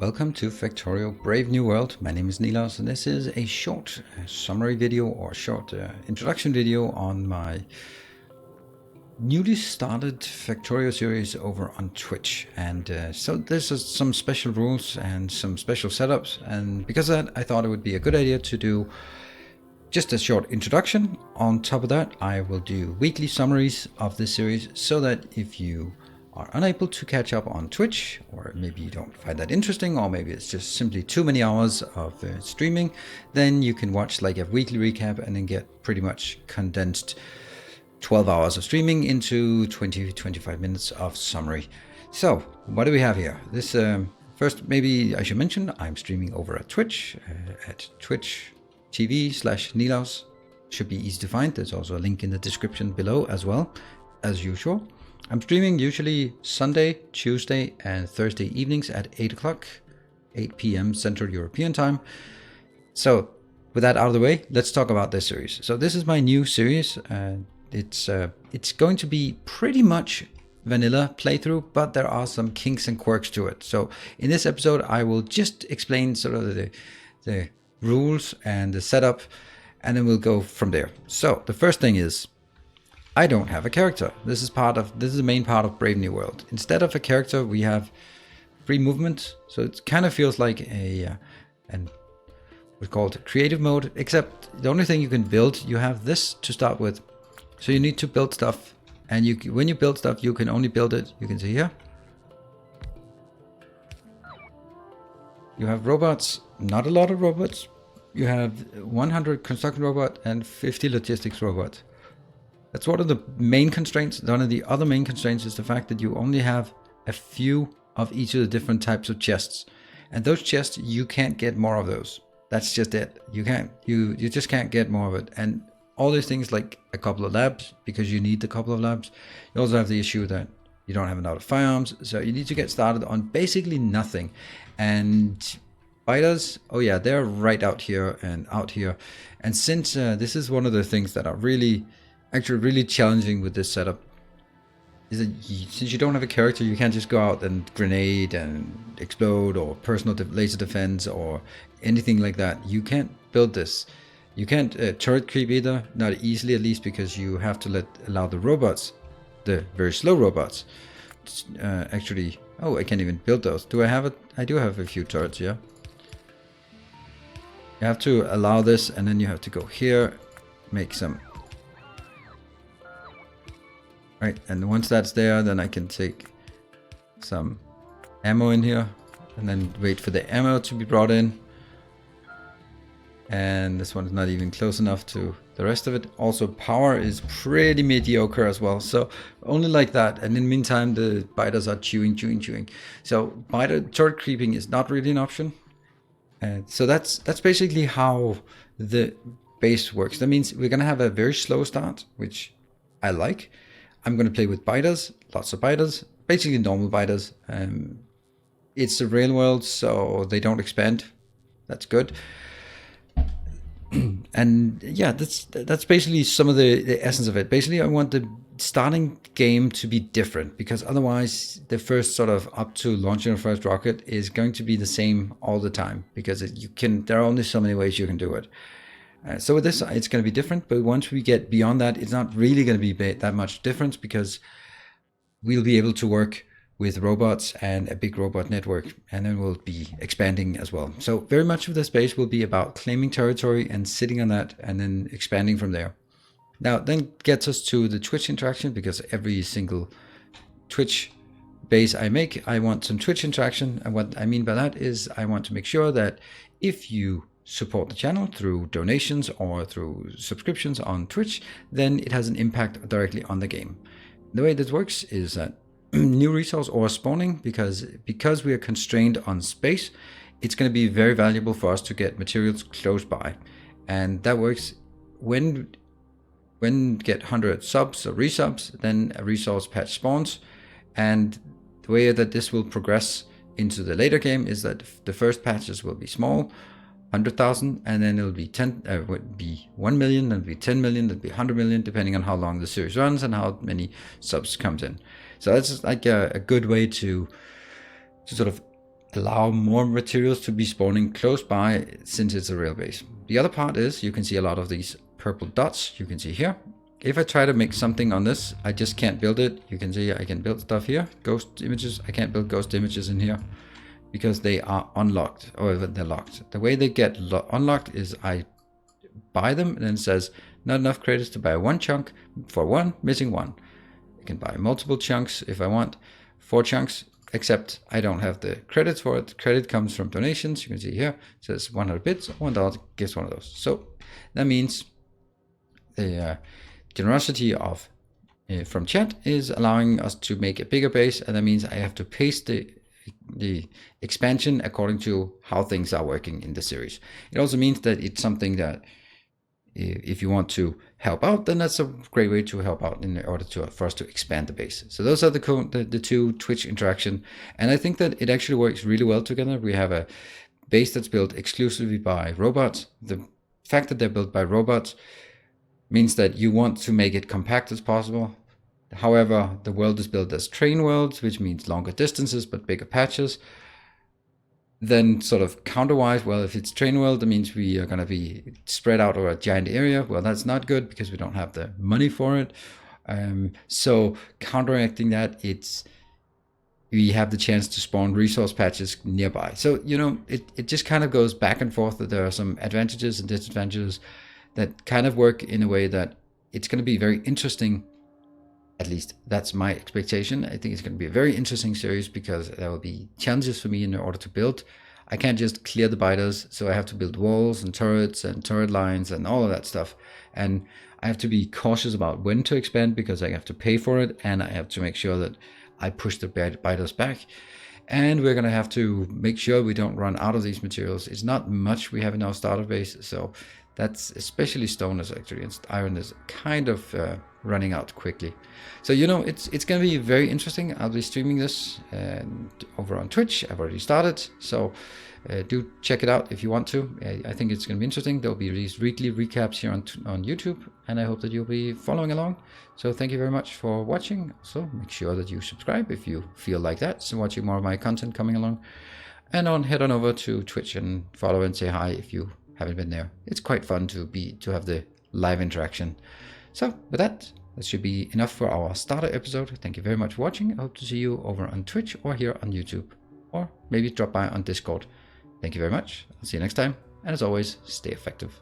Welcome to Factorio Brave New World. My name is Nilaus and this is a short summary video or short introduction video on my newly started Factorio series over on Twitch. And so there's some special rules and some special setups, and because of that I thought it would be a good idea to do just a short introduction. On top of that, I will do weekly summaries of this series so that if you are unable to catch up on Twitch, or maybe you don't find that interesting, or maybe it's just simply too many hours of streaming, then you can watch like a weekly recap and then get pretty much condensed 12 hours of streaming into 20-25 minutes of summary. So what do we have here? This first, maybe I should mention I'm streaming over at Twitch at twitch.tv/Nilaus. Should be easy to find. There's also a link in the description below as well, as usual. I'm streaming usually Sunday, Tuesday and Thursday evenings at 8 p.m. Central European time. So with that out of the way, let's talk about this series. So this is my new series. It's going to be pretty much vanilla playthrough, but there are some kinks and quirks to it. So in this episode, I will just explain sort of the rules and the setup, and then we'll go from there. So the first thing is, I don't have a character. This is the main part of Brave New World. Instead of a character, we have free movement. So it kind of feels like what's called creative mode, except the only thing you can build, you have this to start with. So you need to build stuff, and when you build stuff, you can only build it. You can see here. You have robots, not a lot of robots. You have 100 construction robot and 50 logistics robot. That's one of the main constraints. One of the other main constraints is the fact that you only have a few of each of the different types of chests. And those chests, you can't get more of those. That's just it. You can't. You just can't get more of it. And all these things like a couple of labs, because you need a couple of labs. You also have the issue that you don't have enough firearms. So you need to get started on basically nothing. And fighters, oh yeah, they're right out here and out here. And since this is one of the things that are really challenging with this setup, is that since you don't have a character, you can't just go out and grenade and explode or personal laser defense or anything like that. You can't build this. You can't turret creep either, not easily at least, because you have to allow the robots, the very slow robots, actually. Oh, I can't even build those. Do I have it? I do have a few turrets, yeah. You have to allow this, and then you have to go here, make some. Right, and once that's there, then I can take some ammo in here and then wait for the ammo to be brought in. And this one is not even close enough to the rest of it. Also, power is pretty mediocre as well, so only like that. And in the meantime, the biters are chewing. So biter turret creeping is not really an option. So that's basically how the base works. That means we're gonna have a very slow start, which I like. I'm going to play with biters, lots of biters, basically normal biters. It's the real world, so they don't expand. That's good. And yeah, that's basically some of the essence of it. Basically, I want the starting game to be different, because otherwise the first sort of up to launching the first rocket is going to be the same all the time, because there are only so many ways you can do it. So with this, it's going to be different, but once we get beyond that, it's not really going to be that much difference, because we'll be able to work with robots and a big robot network, and then we'll be expanding as well. So very much of the space will be about claiming territory and sitting on that, and then expanding from there. Now, then gets us to the Twitch interaction, because every single Twitch base I make, I want some Twitch interaction. And what I mean by that is I want to make sure that if you support the channel through donations or through subscriptions on Twitch, then it has an impact directly on the game. The way this works is that new resource or spawning, because we are constrained on space, it's going to be very valuable for us to get materials close by. And that works when get 100 subs or resubs, then a resource patch spawns. And the way that this will progress into the later game is that the first patches will be small, 100,000, and then it'll be 1 million, then it'll be 10 million, then it'll be 100 million, depending on how long the series runs and how many subs comes in. So that's like a good way to sort of allow more materials to be spawning close by since it's a real base. The other part is you can see a lot of these purple dots you can see here. If I try to make something on this, I just can't build it. You can see I can build stuff here, ghost images. I can't build ghost images in here because they are unlocked, or they're locked. The way they get unlocked is I buy them and then it says not enough credits to buy one chunk for one, missing one. I can buy multiple chunks if I want, 4 chunks, except I don't have the credits for it. Credit comes from donations. You can see here, it says 100 bits, $1 gets one of those. So that means the generosity of from chat is allowing us to make a bigger base, and that means I have to pace the expansion according to how things are working in the series. It also means that it's something that if you want to help out, then that's a great way to help out in order for us to expand the base. So those are the two Twitch interaction, and I think that it actually works really well together. We have a base that's built exclusively by robots. The fact that they're built by robots means that you want to make it compact as possible. However, the world is built as train worlds, which means longer distances but bigger patches. Then sort of counterwise, well, if it's train world, that means we are going to be spread out over a giant area. Well, that's not good because we don't have the money for it. So counteracting that, we have the chance to spawn resource patches nearby. So, it just kind of goes back and forth. That there are some advantages and disadvantages that kind of work in a way that it's going to be very interesting. At least that's my expectation. I think it's going to be a very interesting series because there will be challenges for me in order to build. I can't just clear the biters, so I have to build walls and turrets and turret lines and all of that stuff. And I have to be cautious about when to expand because I have to pay for it, and I have to make sure that I push the biters back. And we're going to have to make sure we don't run out of these materials. It's not much we have in our starter base, so that's especially stone is actually, and iron is kind of running out quickly. So it's going to be very interesting. I'll be streaming this over on Twitch. I've already started, so do check it out if you want to. I think it's going to be interesting. There'll be these weekly recaps here on YouTube, and I hope that you'll be following along. So thank you very much for watching. So make sure that you subscribe if you feel like that, so watching more of my content coming along, and head on over to Twitch and follow and say hi if you haven't been there. It's quite fun to have the live interaction. So with that should be enough for our starter episode. Thank you very much for watching. I hope to see you over on Twitch or here on YouTube, or maybe drop by on Discord. Thank you very much. I'll see you next time, and as always, stay effective.